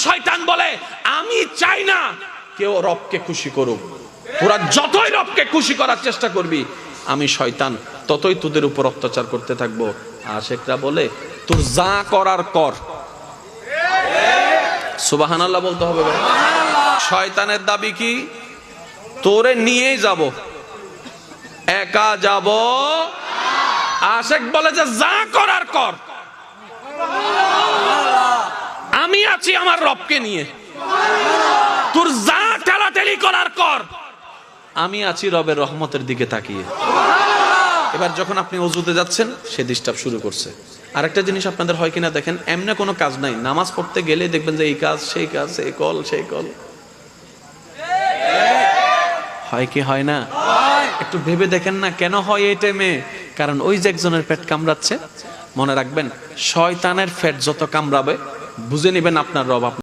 শয়তান বলে আমি চাই না কেউ রবকে খুশি করুক, তোরা যতই রবকে খুশি করার চেষ্টা করবি আমি শয়তান ততই তোদের উপর অত্যাচার করতে থাকবো। আশেকরা বলে তোর যা করার কর। সুবহানাল্লাহ বলতে হবে ভাই। শয়তানের দাবি কি? তোরে নিয়েই যাব, একা যাব। আশেক বলে যে যা করার কর, আমি আছি আমার রবকে নিয়ে। তোর যা ঠেলাঠেলি করার কর, আমি আছি রবের রহমতের দিকে তাকিয়ে। এবার যখন আপনি ওযুতে যাচ্ছেন সে ডিস্টার্ব শুরু করছে। আরেকটা জিনিস আপনাদের হয় কিনা দেখেন, এমনি কোনো কাজ নাই, নামাজ পড়তে গেলে দেখবেন যে এই কাজ সেই কাজ, এই কল সেই কল, হয় কি হয় না? একটু ভেবে দেখেন না কেন হয় এই টাইমে? কারণ ওই যে একজনের পেট কামড়াচ্ছে। মনে রাখবেন শয়তানের পেট যত কামড়াবে বুঝে নেবেন আপনার রব